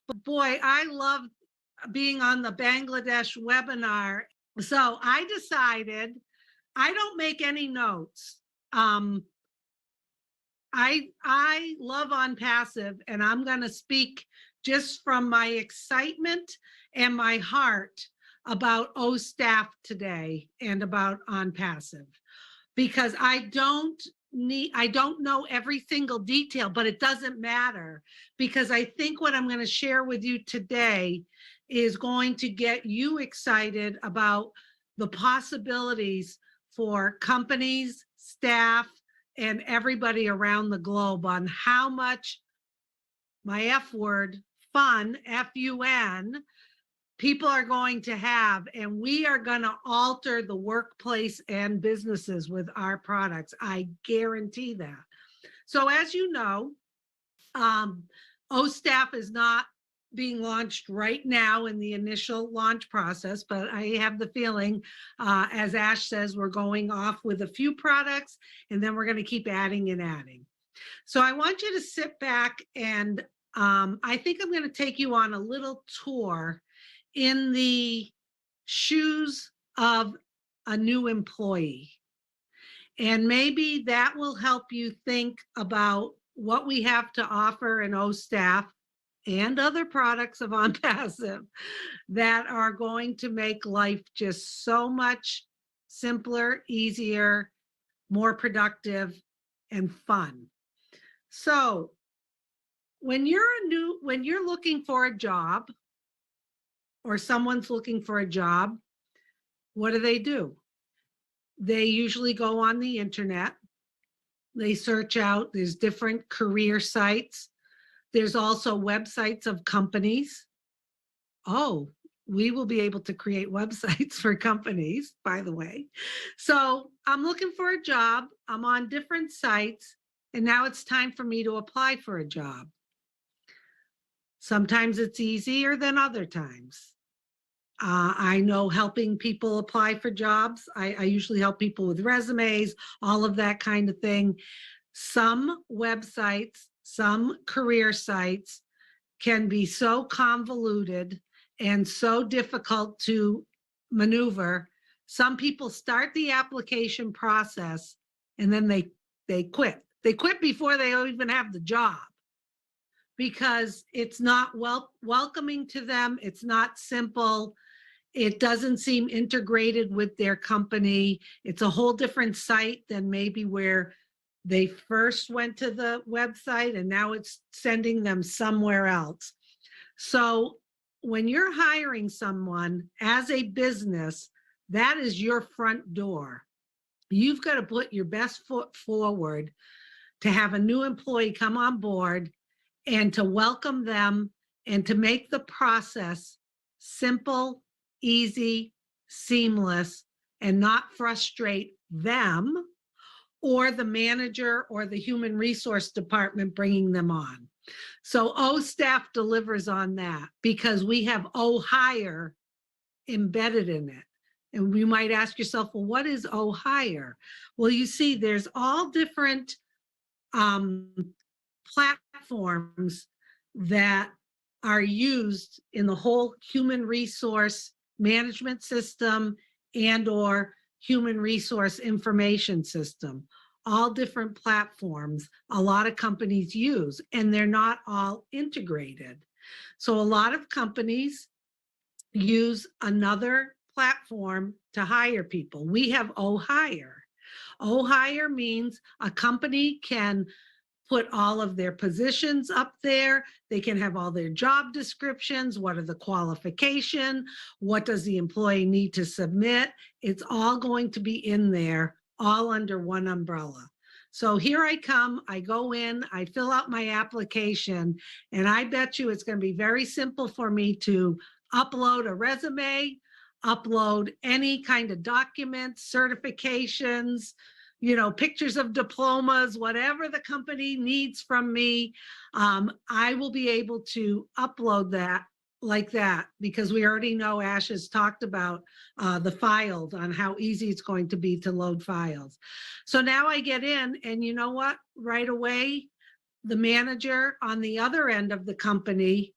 But boy, I loved being on the Bangladesh webinar. So I decided I don't make any notes. I love ONPASSIVE, and I'm going to speak just from my excitement and my heart about OStaff today and about ONPASSIVE, because I don't know every single detail, but it doesn't matter, because I think what I'm going to share with you today is going to get you excited about the possibilities for companies, staff, and everybody around the globe on how much, my F word, fun, F-U-N, people are going to have, and we are going to alter the workplace and businesses with our products. I guarantee that. So as you know, OStaff is not being launched right now in the initial launch process, but I have the feeling, as Ash says, we're going off with a few products, and then we're going to keep adding and adding. So I want you to sit back, and I think I'm going to take you on a little tour in the shoes of a new employee. And maybe that will help you think about what we have to offer in OStaff and other products of ONPASSIVE that are going to make life just so much simpler, easier, more productive, and fun. So when you're looking for a job, or someone's looking for a job, what do? They usually go on the internet. They search out, there's different career sites. There's also websites of companies. Oh, we will be able to create websites for companies, by the way. So I'm looking for a job. I'm on different sites, and now it's time for me to apply for a job. Sometimes it's easier than other times. I know helping people apply for jobs. I usually help people with resumes, all of that kind of thing. Some websites, some career sites can be so convoluted and so difficult to maneuver. Some people start the application process and then they quit. They quit before they even have the job, because it's not welcoming to them. It's not simple. It doesn't seem integrated with their company. It's a whole different site than maybe where they first went to the website, and now it's sending them somewhere else. So when you're hiring someone as a business, that is your front door. You've got to put your best foot forward to have a new employee come on board and to welcome them and to make the process simple, easy, seamless, and not frustrate them or the manager or the human resource department bringing them on. So OStaff delivers on that, because we have OHire embedded in it. And you might ask yourself, well, what is OHire? Well, you see, there's all different platforms that are used in the whole human resource management system and or human resource information system. All different platforms a lot of companies use, and they're not all integrated. So a lot of companies use another platform to hire people. We have OHire. OHire means a company can put all of their positions up there. They can have all their job descriptions. What are the qualifications? What does the employee need to submit? It's all going to be in there, all under one umbrella. So here I come, I go in, I fill out my application, and I bet you it's going to be very simple for me to upload a resume, upload any kind of documents, certifications, pictures of diplomas, whatever the company needs from me. I will be able to upload that like that, because we already know Ash has talked about the files, on how easy it's going to be to load files. So now I get in, and you know what? Right away, the manager on the other end of the company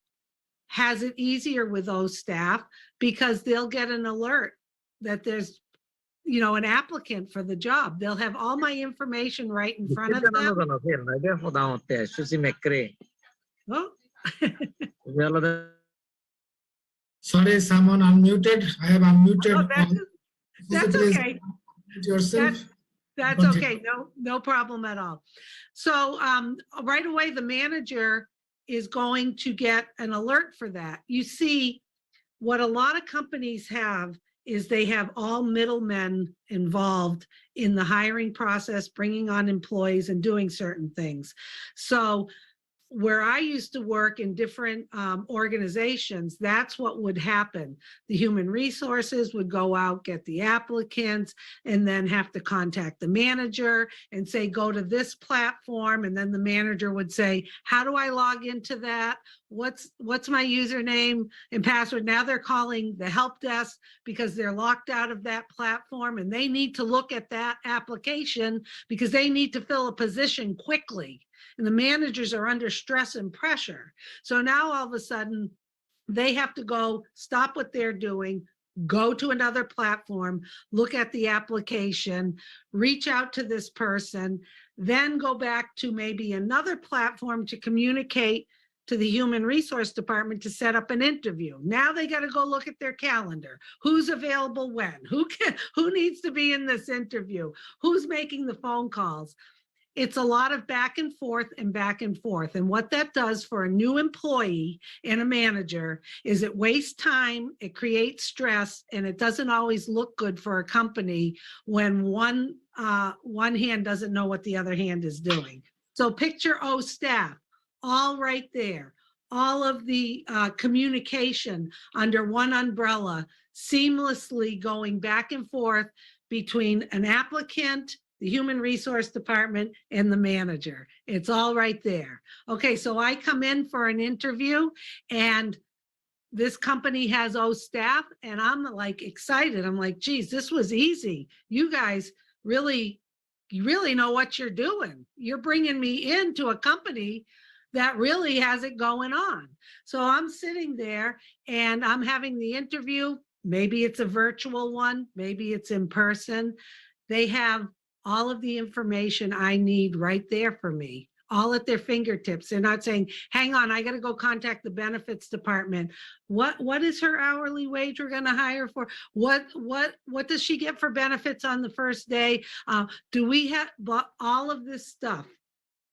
has it easier with those staff because they'll get an alert that there's, you know, an applicant for the job. They'll have all my information right in front of them. Susie McCrea. Oh. Sorry, someone unmuted. I have unmuted. Oh, that's okay. Yourself. That's okay. No problem at all. So right away, the manager is going to get an alert for that. You see, what a lot of companies have is they have all middlemen involved in the hiring process, bringing on employees and doing certain things. So where I used to work in different organizations, that's what would happen. The human resources would go out, get the applicants, and then have to contact the manager and say, go to this platform. And then the manager would say, how do I log into that? What's my username and password? Now they're calling the help desk because they're locked out of that platform and they need to look at that application because they need to fill a position quickly. And the managers are under stress and pressure. So now all of a sudden, they have to go stop what they're doing, go to another platform, look at the application, reach out to this person, then go back to maybe another platform to communicate to the human resource department to set up an interview. Now they got to go look at their calendar. Who's available when? Who needs to be in this interview? Who's making the phone calls? It's a lot of back and forth and back and forth. And what that does for a new employee and a manager is it wastes time, it creates stress, and it doesn't always look good for a company when one hand doesn't know what the other hand is doing. So picture O staff, all right there. All of the communication under one umbrella, seamlessly going back and forth between an applicant, the human resource department, and the manager. It's all right there. Okay, so I come in for an interview and this company has O staff and I'm like excited. I'm like, geez, this was easy. You guys really know what you're doing. You're bringing me into a company that really has it going on. So I'm sitting there and I'm having the interview. Maybe it's a virtual one, maybe it's in person. They have all of the information I need right there for me, all at their fingertips. They're not saying, hang on, I got to go contact the benefits department. What is her hourly wage we're going to hire for? What does she get for benefits on the first day? Do we have all of this stuff?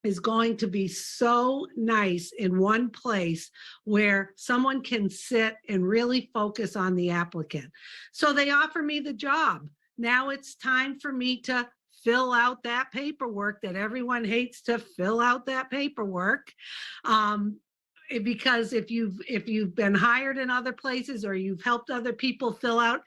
Is going to be so nice in one place where someone can sit and really focus on the applicant. So they offer me the job. Now it's time for me to fill out that paperwork that everyone hates to fill out that paperwork. Because if you've been hired in other places or you've helped other people fill out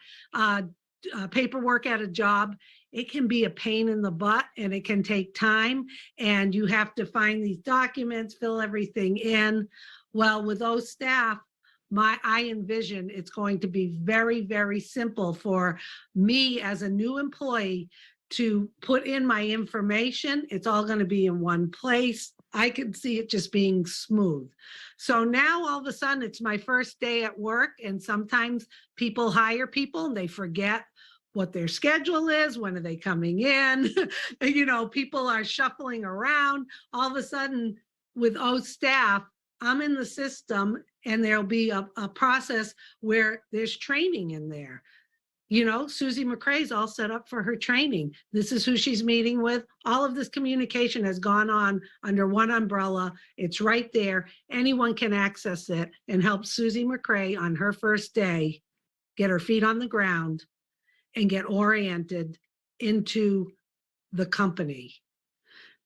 paperwork at a job, it can be a pain in the butt and it can take time and you have to find these documents, fill everything in. Well, with those staff, I envision it's going to be very, very simple for me as a new employee to put in my information. It's all going to be in one place. I can see it just being smooth. So now all of a sudden it's my first day at work, and sometimes people hire people and they forget what their schedule is, when are they coming in? You know, people are shuffling around. All of a sudden with O staff, I'm in the system and there'll be a process where there's training in there. You know, Susie McCrea's all set up for her training. This is who she's meeting with. All of this communication has gone on under one umbrella. It's right there. Anyone can access it and help Susie McCrea on her first day get her feet on the ground and get oriented into the company,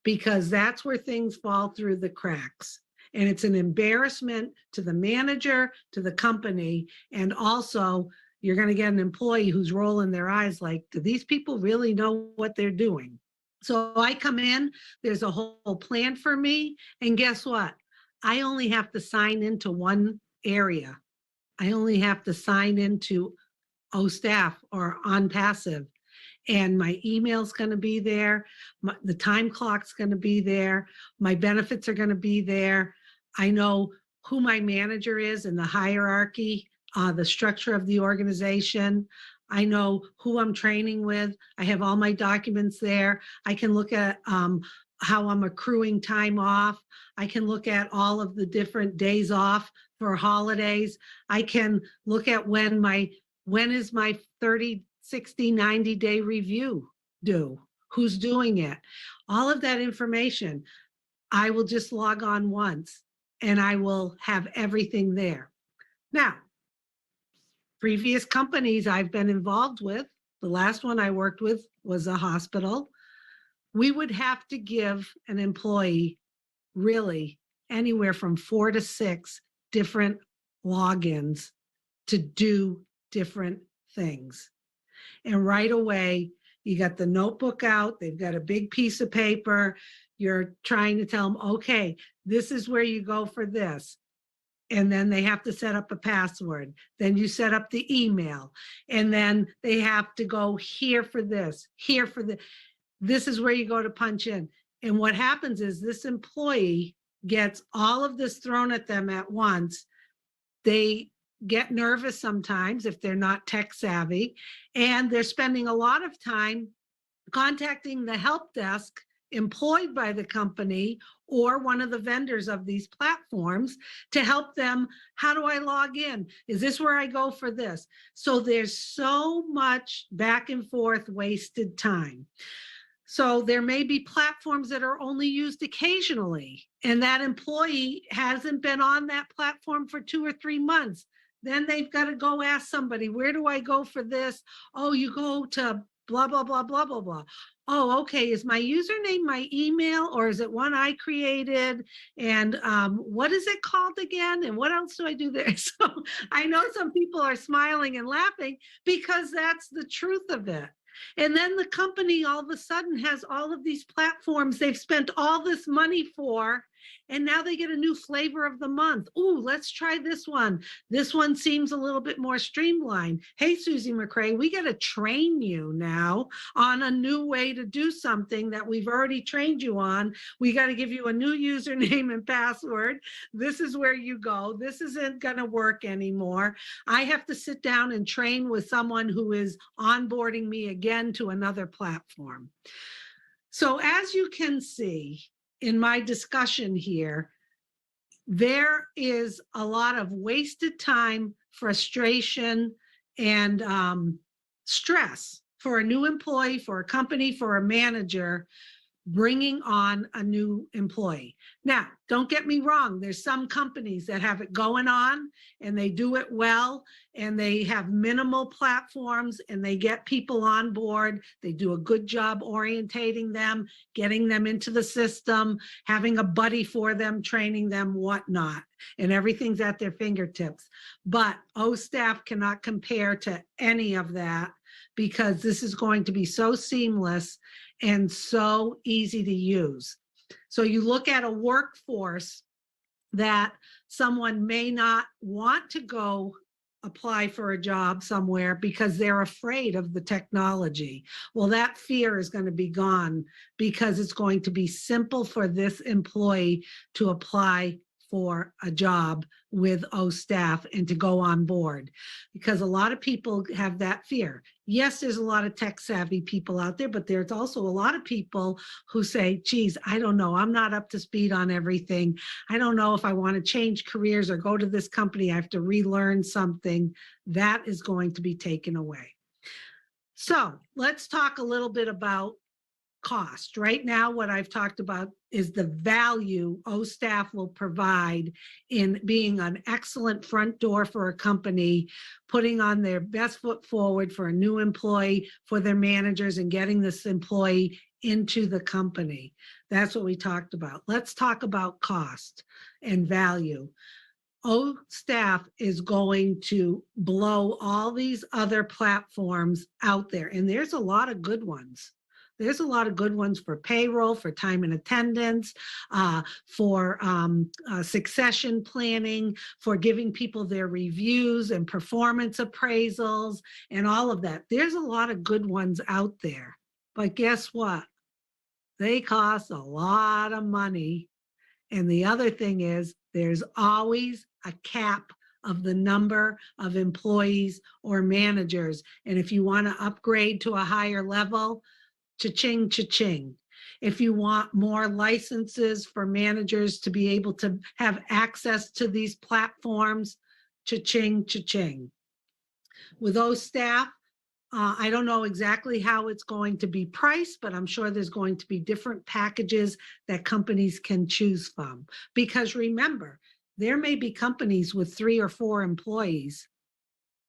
because that's where things fall through the cracks. And it's an embarrassment to the manager, to the company, and also you're going to get an employee who's rolling their eyes like, do these people really know what they're doing? So I come in, there's a whole plan for me, and guess what? I only have to sign into one area. I only have to sign into O staff or ONPASSIVE, and my email's going to be there. The time clock's going to be there. My benefits are going to be there. I know who my manager is in the hierarchy, the structure of the organization. I know who I'm training with. I have all my documents there. I can look at how I'm accruing time off. I can look at all of the different days off for holidays. I can look at when is my 30, 60, 90-day review due? Who's doing it? All of that information, I will just log on once and I will have everything there. Now, previous companies I've been involved with, the last one I worked with was a hospital. We would have to give an employee really anywhere from 4 to 6 different logins to do different things. And right away, you got the notebook out, they've got a big piece of paper, you're trying to tell them, okay, this is where you go for this. And then they have to set up a password. Then you set up the email. And then they have to go here for this, here for the, this is where you go to punch in. And what happens is this employee gets all of this thrown at them at once. They get nervous sometimes if they're not tech savvy, and they're spending a lot of time contacting the help desk employed by the company or one of the vendors of these platforms to help them. How do I log in? Is this where I go for this? So there's so much back and forth wasted time. So there may be platforms that are only used occasionally, and that employee hasn't been on that platform for 2 or 3 months. Then they've got to go ask somebody, where do I go for this? Oh, you go to blah, blah, blah, blah, blah, blah. Oh, okay, is my username my email, or is it one I created? And what is it called again? And what else do I do there? So I know some people are smiling and laughing because that's the truth of it. And then the company all of a sudden has all of these platforms they've spent all this money for, and now they get a new flavor of the month. Ooh, let's try this one. This one seems a little bit more streamlined. Hey, Susie McCrea, we got to train you now on a new way to do something that we've already trained you on. We got to give you a new username and password. This is where you go. This isn't going to work anymore. I have to sit down and train with someone who is onboarding me again to another platform. So as you can see, in my discussion here, there is a lot of wasted time, frustration, and stress for a new employee, for a company, for a manager, bringing on a new employee. Now, don't get me wrong, there's some companies that have it going on and they do it well, and they have minimal platforms and they get people on board. They do a good job orientating them, getting them into the system, having a buddy for them, training them, whatnot, and everything's at their fingertips. But OStaff cannot compare to any of that, because this is going to be so seamless and so easy to use. So you look at a workforce that someone may not want to go apply for a job somewhere because they're afraid of the technology. Well, that fear is going to be gone because it's going to be simple for this employee to apply for a job with OStaff and to go on board, because a lot of people have that fear. Yes, there's a lot of tech savvy people out there, but there's also a lot of people who say, geez, I don't know, I'm not up to speed on everything. I don't know if I want to change careers or go to this company, I have to relearn something. That is going to be taken away. So let's talk a little bit about cost. Right now, what I've talked about is the value OStaff will provide in being an excellent front door for a company, putting on their best foot forward for a new employee, for their managers, and getting this employee into the company. That's what we talked about. Let's talk about cost and value. OStaff is going to blow all these other platforms out there, and there's a lot of good ones. There's a lot of good ones for payroll, for time and attendance, for succession planning, for giving people their reviews and performance appraisals and all of that. There's a lot of good ones out there. But guess what? They cost a lot of money. And the other thing is, There's always a cap of the number of employees or managers. And if you want to upgrade to a higher level, cha-ching, cha-ching. If you want more licenses for managers to be able to have access to these platforms, cha-ching, cha-ching. With those staff, I don't know exactly how it's going to be priced, but I'm sure there's going to be different packages that companies can choose from. Because remember, there may be companies with 3 or 4 employees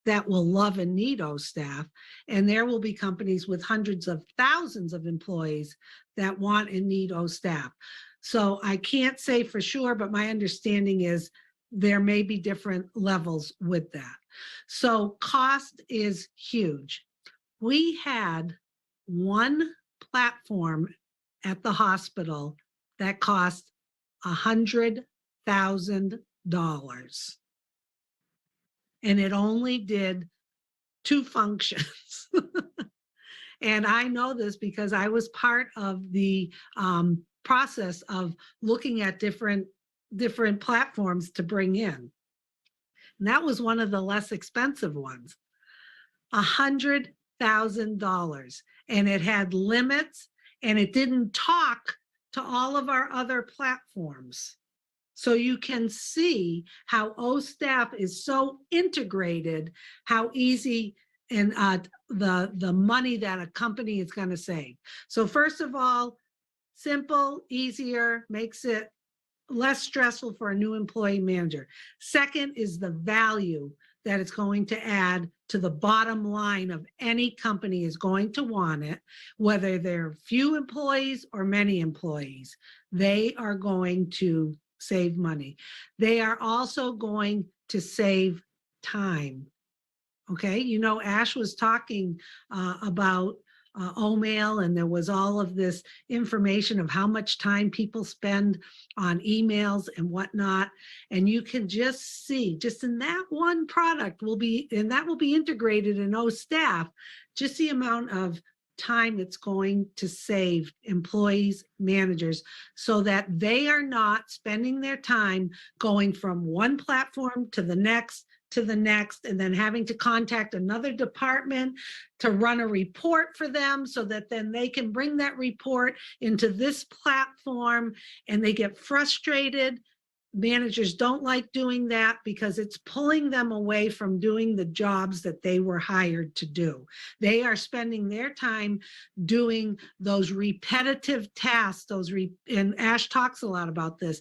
that will love and need staff, and there will be companies with hundreds of thousands of employees that want and need staff. So I can't say for sure, but my understanding is there may be different levels with that. So cost is huge. We had one platform at the hospital that cost $100,000. And it only did 2 functions. And I know this because I was part of the process of looking at different platforms to bring in. And that was one of the less expensive ones. $100,000. And it had limits, and it didn't talk to all of our other platforms. So you can see how OStaff is so integrated, how easy and the money that a company is going to save. So first of all, simple, easier, makes it less stressful for a new employee manager. Second is the value that it's going to add to the bottom line of any company is going to want it, whether they're few employees or many employees. They are going to save money. They are also going to save time. Okay, you know, Ash was talking about OMail, and there was all of this information of how much time people spend on emails and whatnot. And you can just see, just in that one product will be, and that will be integrated in OStaff, just the amount of time it's going to save employees, managers, so that they are not spending their time going from one platform to the next, and then having to contact another department to run a report for them so that then they can bring that report into this platform, and they get frustrated. Managers don't like doing that because it's pulling them away from doing the jobs that they were hired to do. They are spending their time doing those repetitive tasks, and Ash talks a lot about this.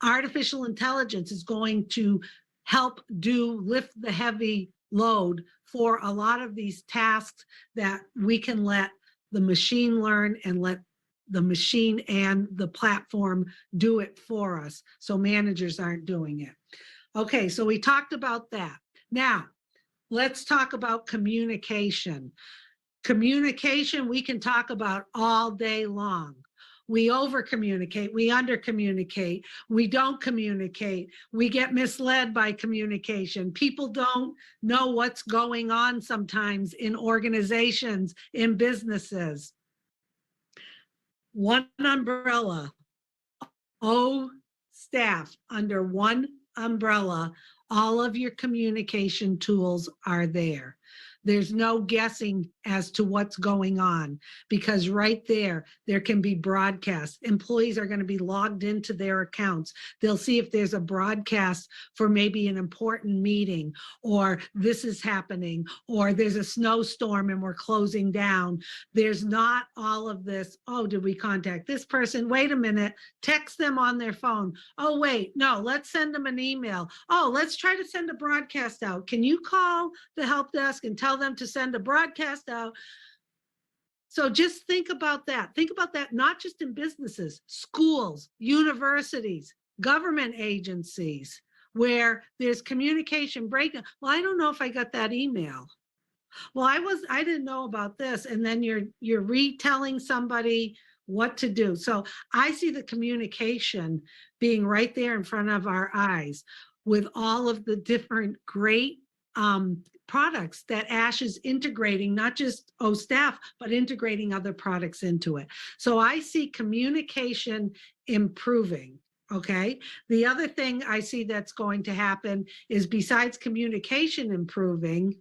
Artificial intelligence is going to help lift the heavy load for a lot of these tasks that we can let the machine learn and let the machine and the platform do it for us, so managers aren't doing it. Okay, so we talked about that. Now, let's talk about communication. Communication we can talk about all day long. We over-communicate, we under-communicate, we don't communicate, we get misled by communication. People don't know what's going on sometimes in organizations, in businesses. One umbrella, staff under one umbrella, all of your communication tools are there. There's no guessing as to what's going on, because right there can be broadcasts. Employees are going to be logged into their accounts. They'll see if there's a broadcast for maybe an important meeting, or this is happening, or there's a snowstorm and we're closing down. There's not all of this, oh, did we contact this person? Wait a minute, text them on their phone. Oh, wait, no, let's send them an email. Oh, let's try to send a broadcast out. Can you call the help desk and tell them to send a broadcast out? So just think about that. Think about that, not just in businesses, schools, universities, government agencies, where there's communication breakdown. Well, I don't know if I got that email. Well, I didn't know about this. And then you're retelling somebody what to do. So I see the communication being right there in front of our eyes with all of the different great products that Ash is integrating, not just OStaff, but integrating other products into it. So I see communication improving, Okay. The other thing I see that's going to happen is besides communication improving,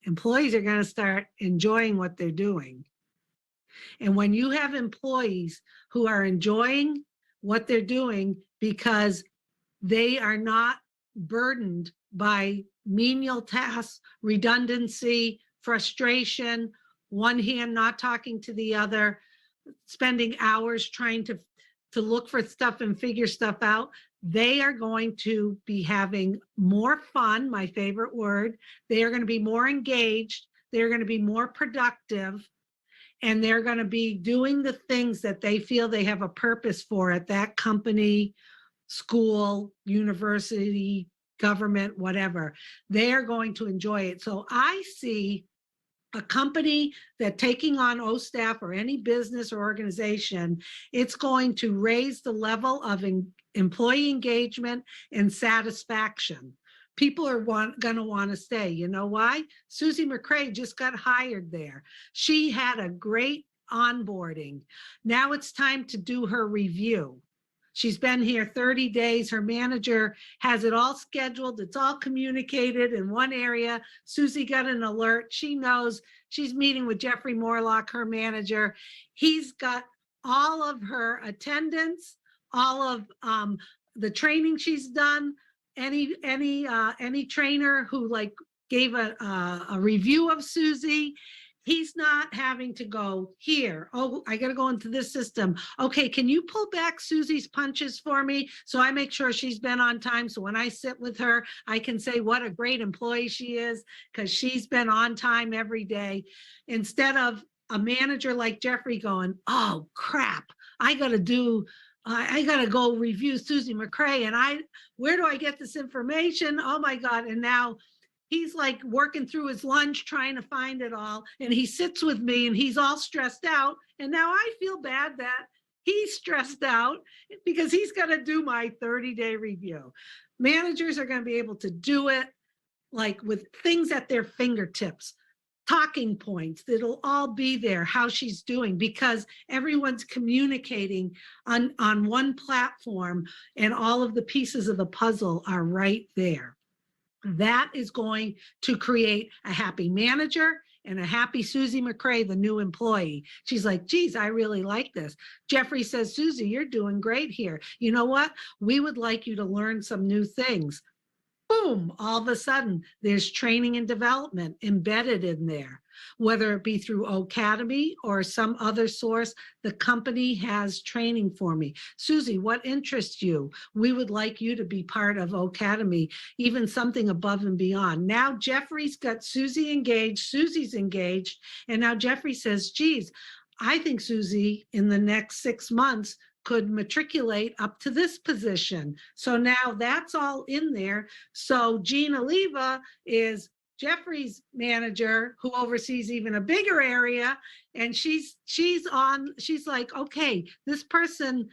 employees are going to start enjoying what they're doing. And when you have employees who are enjoying what they're doing because they are not burdened by menial tasks, redundancy, frustration, one hand not talking to the other, spending hours trying to look for stuff and figure stuff out, they are going to be having more fun, my favorite word. They are going to be more engaged. They're going to be more productive. And they're going to be doing the things that they feel they have a purpose for at that company, school, university, government, whatever. They are going to enjoy it. So I see a company that taking on O staff or any business or organization, it's going to raise the level of employee engagement and satisfaction. People are going to want to stay. You know why? Susie McCrea just got hired there. She had a great onboarding. Now it's time to do her review. She's been here 30 days. Her manager has it all scheduled. It's all communicated in one area. Susie got an alert. She knows she's meeting with Jeffrey Morlock, her manager. He's got all of her attendance, all of the training she's done. Any trainer who like gave a review of Susie, he's not having to go here. Oh, I got to go into this system. Okay, can you pull back Susie's punches for me so I make sure she's been on time? So when I sit with her, I can say what a great employee she is because she's been on time every day. Instead of a manager like Jeffrey going, oh crap, I got to go review Susie McCrea and where do I get this information? Oh my God. And now he's like working through his lunch trying to find it all. And he sits with me and he's all stressed out. And now I feel bad that he's stressed out because he's got to do my 30-day review. Managers are going to be able to do it like with things at their fingertips, talking points, that'll all be there, how she's doing, because everyone's communicating on one platform and all of the pieces of the puzzle are right there. That is going to create a happy manager and a happy Susie McCrea, the new employee. She's like, geez, I really like this. Jeffrey says, Susie, you're doing great here. You know what? We would like you to learn some new things. Boom, all of a sudden, there's training and development embedded in there, whether it be through Academy or some other source. The company has training for me. Susie, what interests you? We would like you to be part of Academy, even something above and beyond. Now Jeffrey's got Susie engaged, Susie's engaged, and now Jeffrey says, geez, I think Susie in the next 6 months could matriculate up to this position. So now that's all in there. So Jean Oliva is Jeffrey's manager who oversees even a bigger area. And she's like, okay, this person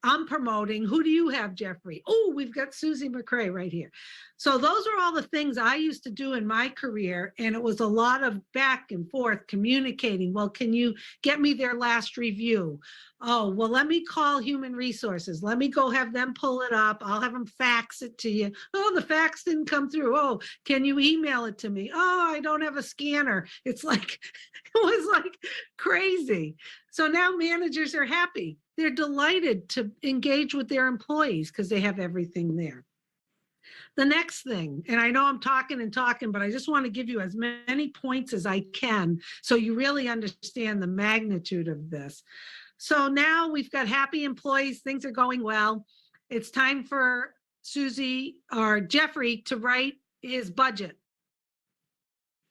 I'm promoting, who do you have, Jeffrey? Oh, we've got Susie McCrea right here. So those are all the things I used to do in my career. And it was a lot of back and forth communicating. Well, can you get me their last review? Oh, well, let me call human resources. Let me go have them pull it up. I'll have them fax it to you. Oh, the fax didn't come through. Oh, can you email it to me? Oh, I don't have a scanner. It's like, it was like crazy. So now managers are happy. They're delighted to engage with their employees because they have everything there. The next thing, and I know I'm talking and talking, but I just want to give you as many points as I can so you really understand the magnitude of this. So now we've got happy employees, things are going well. It's time for Susie or Jeffrey to write his budget.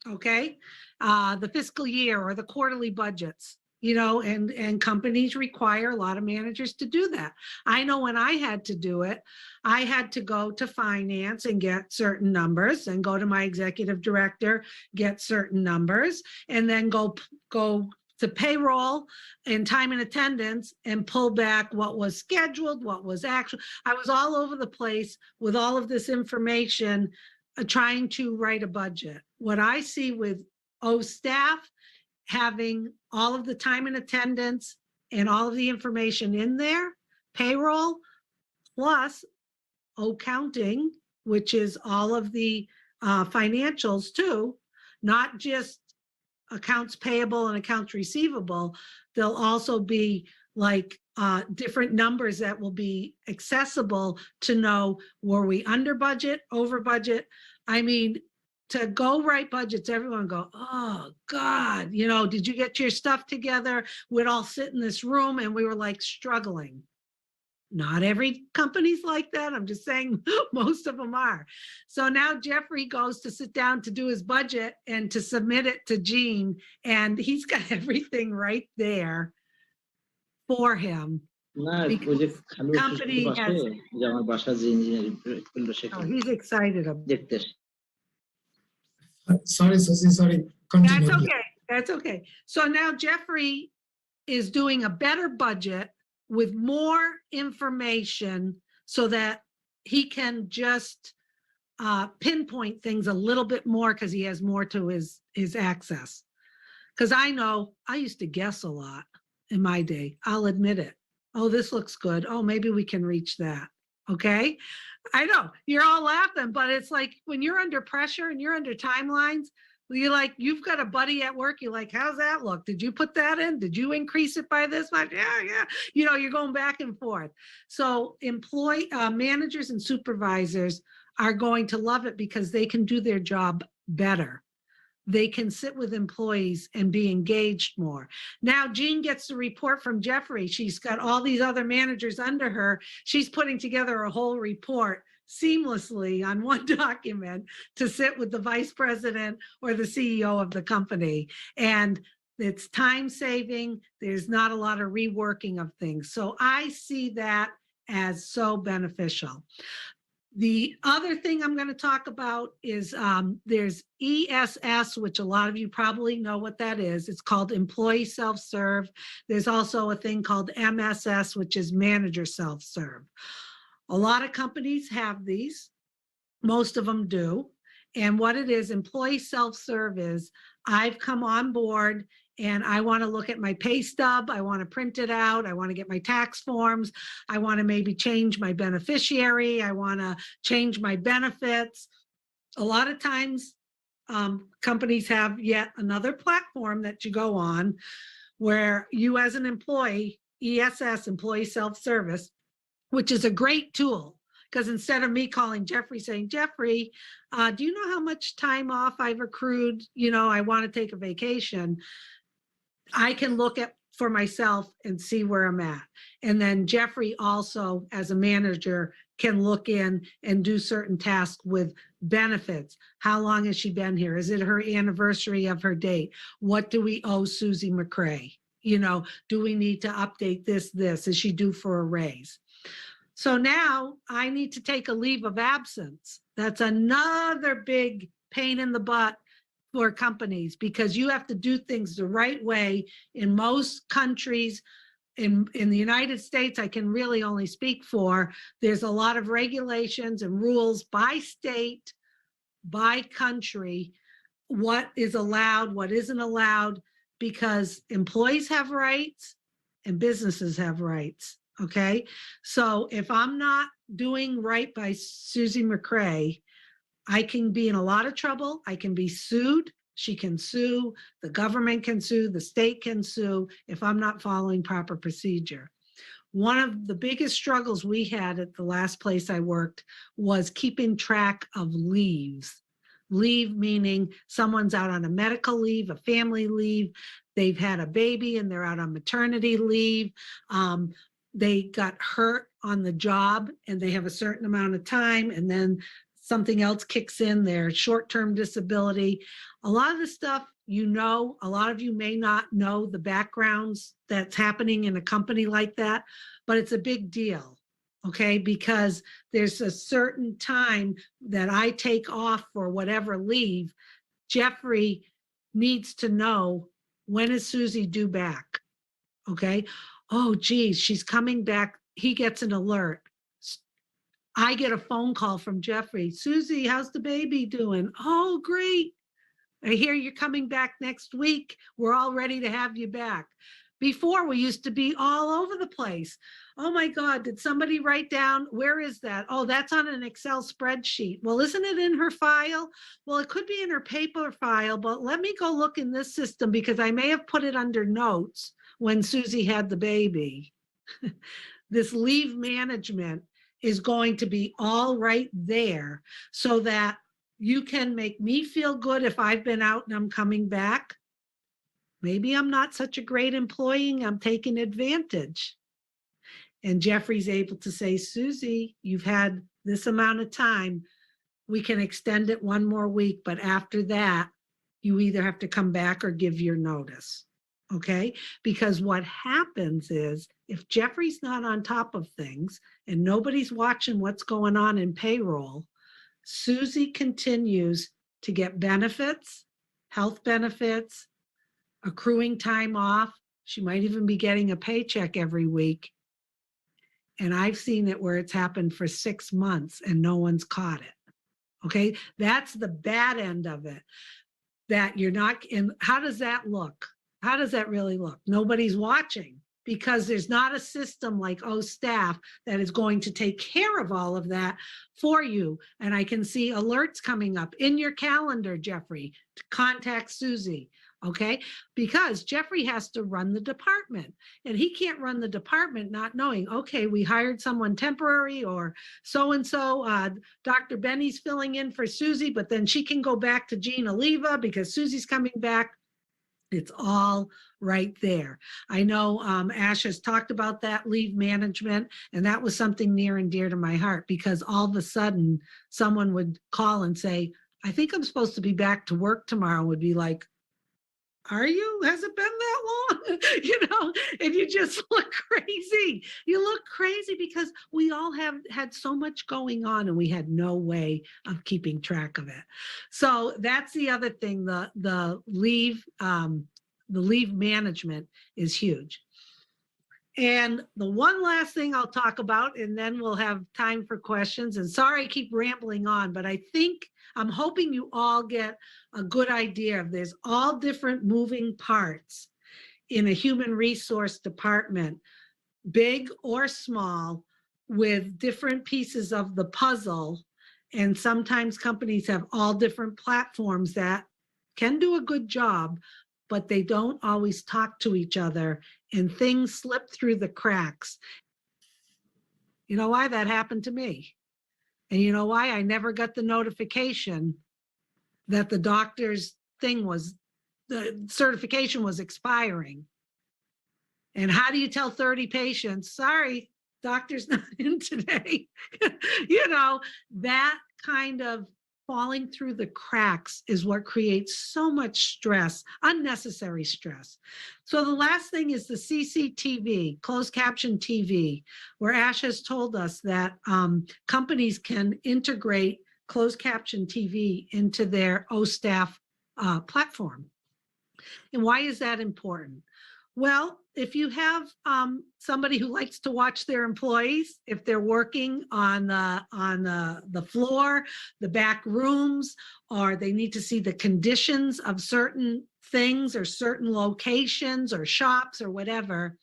Okay, the fiscal year or the quarterly budgets. You know, and companies require a lot of managers to do that. I know when I had to do it, I had to go to finance and get certain numbers and go to my executive director, get certain numbers, and then go to payroll and time and attendance and pull back what was scheduled, what was actual. I was all over the place with all of this information, trying to write a budget. What I see with O staff, having all of the time and attendance and all of the information in there, payroll, plus accounting, which is all of the financials too, not just accounts payable and accounts receivable. There'll also be like different numbers that will be accessible to know, were we under budget, over budget? I mean, to go write budgets, everyone go, oh God, you know, did you get your stuff together? We'd all sit in this room and we were like struggling. Not every company's like that. I'm just saying most of them are. So now Jeffrey goes to sit down to do his budget and to submit it to Gene, and he's got everything right there for him. না Because ওই যে খালু company পাশে has, যে আমার বাসা যে engineering করলো oh, সেখানে he's excited about দেখতে আসে। Sorry, Susie, sorry. Continue. That's okay. That's okay. So now Jeffrey is doing a better budget with more information so that he can just pinpoint things a little bit more because he has more to his access. Because I know I used to guess a lot in my day. I'll admit it. Oh, this looks good. Oh, maybe we can reach that. Okay. I know you're all laughing, but it's like when you're under pressure and you're under timelines, you're like, you've got a buddy at work. You're like, how's that look? Did you put that in? Did you increase it by this much? Yeah, yeah. You know, you're going back and forth. So managers and supervisors are going to love it because they can do their job better. They can sit with employees and be engaged more. Now Jean gets the report from Jeffrey. She's got all these other managers under her. She's putting together a whole report seamlessly on one document to sit with the vice president or the CEO of the company. And it's time saving. There's not a lot of reworking of things. So I see that as so beneficial. The other thing I'm going to talk about is there's ESS, which a lot of you probably know what that is. It's called Employee Self-Serve. There's also a thing called MSS, which is Manager Self-Serve. A lot of companies have these. Most of them do. And what it is, Employee Self-Serve is, I've come on board and I want to look at my pay stub. I want to print it out. I want to get my tax forms. I want to maybe change my beneficiary. I want to change my benefits. A lot of times, companies have yet another platform that you go on where you as an employee, ESS, Employee Self-Service, which is a great tool. Because instead of me calling Jeffrey saying, Jeffrey, do you know how much time off I've accrued? You know, I want to take a vacation. I can look at for myself and see where I'm at. And then Jeffrey also, as a manager, can look in and do certain tasks with benefits. How long has she been here? Is it her anniversary of her date? What do we owe Susie McCrea? You know, do we need to update this? Is she due for a raise? So now I need to take a leave of absence. That's another big pain in the butt for companies because you have to do things the right way. In most countries, in the United States, I can really only speak for, there's a lot of regulations and rules by state, by country, what is allowed, what isn't allowed, because employees have rights and businesses have rights. Okay, so if I'm not doing right by Susie McCrea, I can be in a lot of trouble. I can be sued. She can sue. The government can sue. The state can sue if I'm not following proper procedure. One of the biggest struggles we had at the last place I worked was keeping track of leaves. Leave meaning someone's out on a medical leave, a family leave. They've had a baby and they're out on maternity leave. They got hurt on the job and they have a certain amount of time and then something else kicks in, their short-term disability. A lot of the stuff, you know, a lot of you may not know the backgrounds that's happening in a company like that, but it's a big deal, okay? Because there's a certain time that I take off for whatever leave. Jeffrey needs to know, when is Susie due back, okay? Oh, geez, she's coming back. He gets an alert. I get a phone call from Jeffrey. Susie, how's the baby doing? Oh, great. I hear you're coming back next week. We're all ready to have you back. Before, we used to be all over the place. Oh my God, did somebody write down, where is that? Oh, that's on an Excel spreadsheet. Well, isn't it in her file? Well, it could be in her paper file, but let me go look in this system because I may have put it under notes when Susie had the baby. This leave management is going to be all right there so that you can make me feel good if I've been out and I'm coming back. Maybe I'm not such a great employee, I'm taking advantage. And Jeffrey's able to say, Susie, you've had this amount of time. We can extend it one more week, but after that, you either have to come back or give your notice. Okay? Because what happens is if Jeffrey's not on top of things and nobody's watching what's going on in payroll, Susie continues to get benefits, health benefits, accruing time off. She might even be getting a paycheck every week. And I've seen it where it's happened for 6 months and no one's caught it. Okay, that's the bad end of it. That you're not, and how does that look? How does that really look? Nobody's watching because there's not a system like staff that is going to take care of all of that for you. And I can see alerts coming up in your calendar, Jeffrey, to contact Susie. Okay, because Jeffrey has to run the department and he can't run the department not knowing, okay, we hired someone temporary or so-and-so, Dr. Benny's filling in for Susie, but then she can go back to Gina Leva because Susie's coming back. It's all right there. I know Ash has talked about that leave management, and that was something near and dear to my heart because all of a sudden someone would call and say, I think I'm supposed to be back to work tomorrow, would be like, are you? Has it been that long? You know, and you just look crazy. You look crazy because we all have had so much going on and we had no way of keeping track of it. So that's the other thing, the leave management is huge. And the one last thing I'll talk about, and then we'll have time for questions. And sorry, I keep rambling on, but I'm hoping you all get a good idea of there's all different moving parts in a human resource department, big or small, with different pieces of the puzzle. And sometimes companies have all different platforms that can do a good job, but they don't always talk to each other and things slip through the cracks. You know why that happened to me? And you know why I never got the notification that the doctor's the certification was expiring. And how do you tell 30 patients, sorry, doctor's not in today? You know, that kind of falling through the cracks is what creates so much stress, unnecessary stress. So the last thing is the CCTV, closed caption TV, where Ash has told us that companies can integrate closed caption TV into their OStaff platform. And why is that important? Well, if you have somebody who likes to watch their employees, if they're working on the floor, the back rooms, or they need to see the conditions of certain things or certain locations or shops or whatever,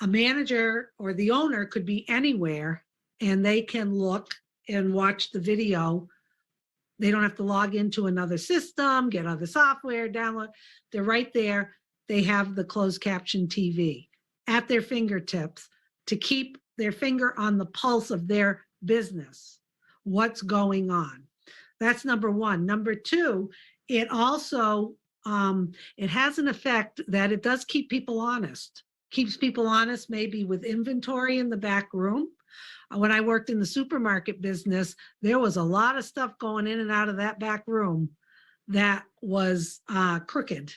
a manager or the owner could be anywhere and they can look and watch the video. They don't have to log into another system, get other software, download. They're right there. They have the closed caption TV at their fingertips to keep their finger on the pulse of their business, what's going on. That's number one. Number two, it also, it has an effect that it does keep people honest. Keeps people honest maybe with inventory in the back room. When I worked in the supermarket business, there was a lot of stuff going in and out of that back room that was crooked.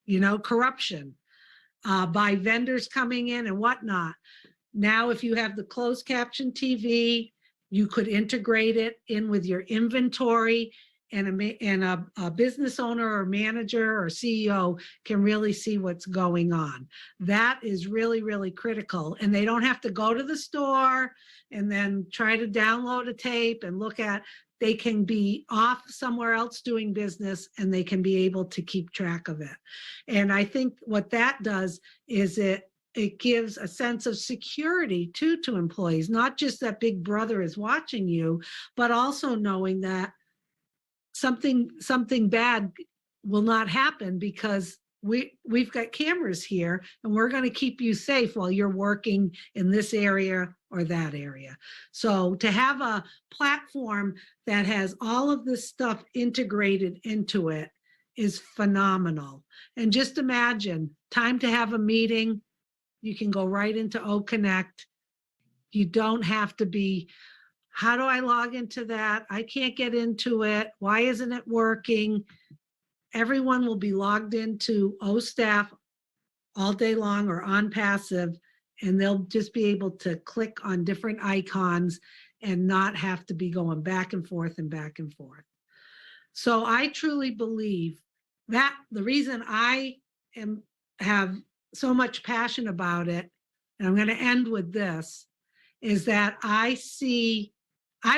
You know, corruption by vendors coming in and whatnot. Now, if you have the closed caption TV, you could integrate it in with your inventory, and a business owner or manager or CEO can really see what's going on. That is really, really critical. And they don't have to go to the store and then try to download a tape and look at, they can be off somewhere else doing business and they can be able to keep track of it. And I think what that does is it gives a sense of security too to employees, not just that Big Brother is watching you, but also knowing that something bad will not happen because we've got cameras here and we're going to keep you safe while you're working in this area or that area. So to have a platform that has all of this stuff integrated into it is phenomenal. And just imagine, time to have a meeting, you can go right into OConnect. You don't have to be, how do I log into that? I can't get into it. Why isn't it working? Everyone will be logged into OStaff all day long or ONPASSIVE, and they'll just be able to click on different icons and not have to be going back and forth and back and forth. So I truly believe that the reason I have so much passion about it, and I'm going to end with this, is that I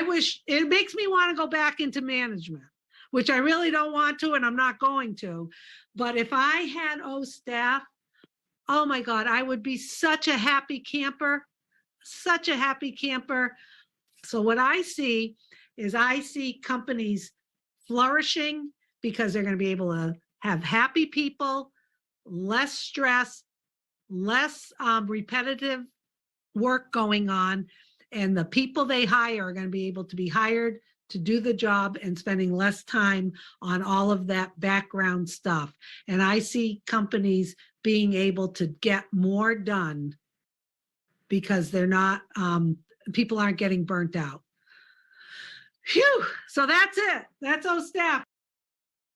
wish, it makes me want to go back into management, which I really don't want to, and I'm not going to. But if I had OStaff, oh my God, I would be such a happy camper, such a happy camper. So what I see is I see companies flourishing because they're going to be able to have happy people, less stress, less repetitive work going on, and the people they hire are going to be able to be hired to do the job and spending less time on all of that background stuff. And I see companies being able to get more done because they're not, people aren't getting burnt out. Phew, so that's it. That's OStaff.